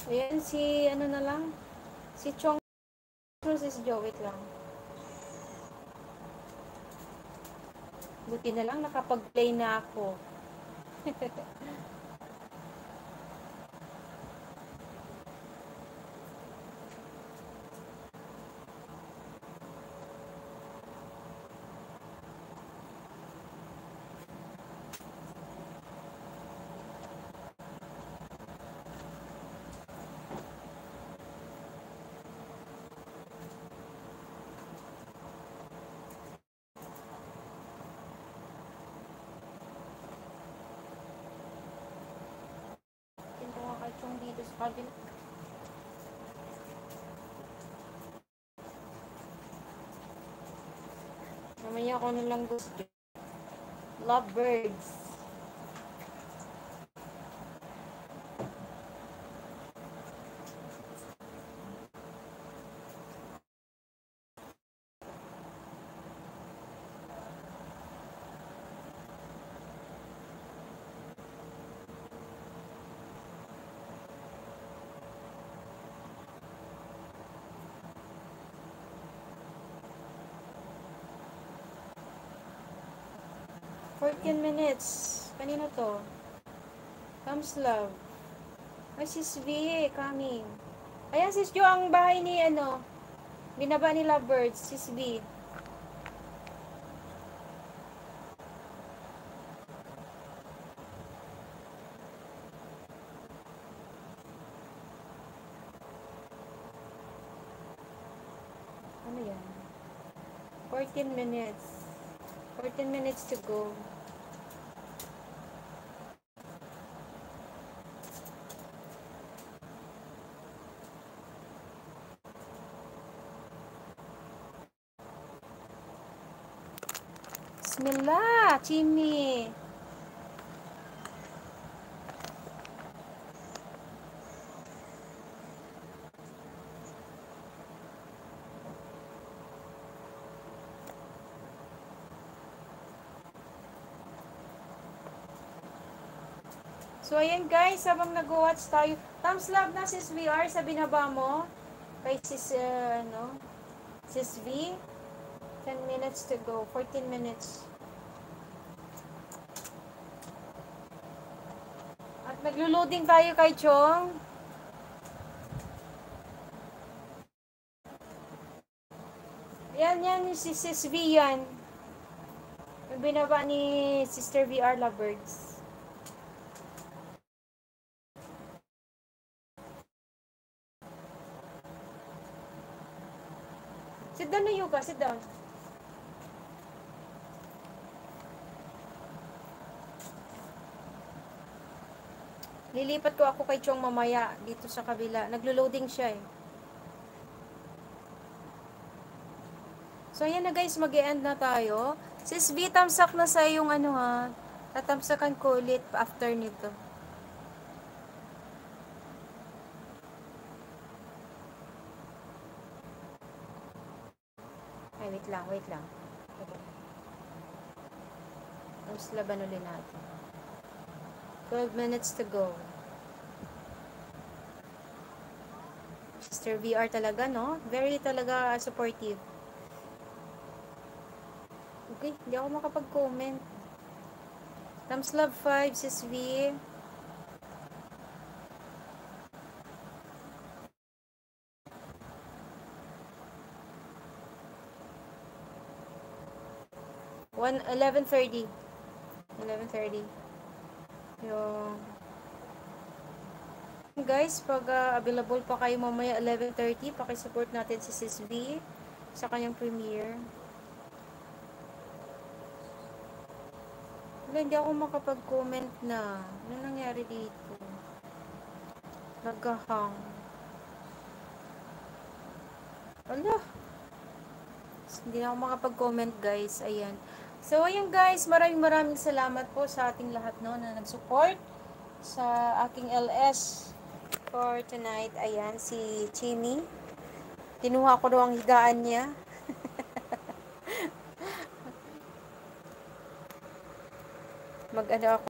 Ayan, si, ano na lang, si Chong versus Jowit lang. Buti na lang, nakapag-play na ako. Tingnan ko kay Chong dito sa kabila. Mamaya ko na lang gusto. Lovebirds. "14 minutes. Kanino to? Comes love. Ay, sis V, coming. Ayan, sis Jo, ang bahay ni, ano, binaba ni Lovebirds, sis V. Ano yan? 14 minutes. 14 minutes to go. Bismillah, Chimi. So, ayan guys, habang nag-watch tayo, thumbs love na sis VR sa binaba mo. Kay sis, ano, sis V. 10 minutes to go. 14 minutes. At naglo-loading tayo kay Chong. Yan, si sis V yan. Yung binaba ni Sister VR Lovebirds. Sit down na Yuka, sit down. Lilipat ko ako kay Chong mamaya dito sa kabila. Naglo-loading siya eh. So ayan na guys, mag-e-end na tayo. Sis V, tamsak na sa yung ano ha. Tatamsakan ko ulit after nito. Ay, wait lang. Tapos laban ulit natin. 12 minutes to go. Sister VR talaga, no? Very talaga supportive. Okay, hindi ako makapag-comment. Thumbs love 5, sis V. One, 11:30. 11:30. Yung guys, pag available pa kayo mamaya 11:30, paki-support natin si sis V sa kanyang premiere. Wala, hindi ako makapag-comment na. Ano nangyari dito? Nagahang. Wala. Hindi na ako makapag-comment guys. Ayan. So, ayan guys. Maraming salamat po sa ating lahat no, na nag-support sa aking LS for tonight. Ayan, si Chimi. Kinuha ko daw ang higaan niya. Mag-ano ako.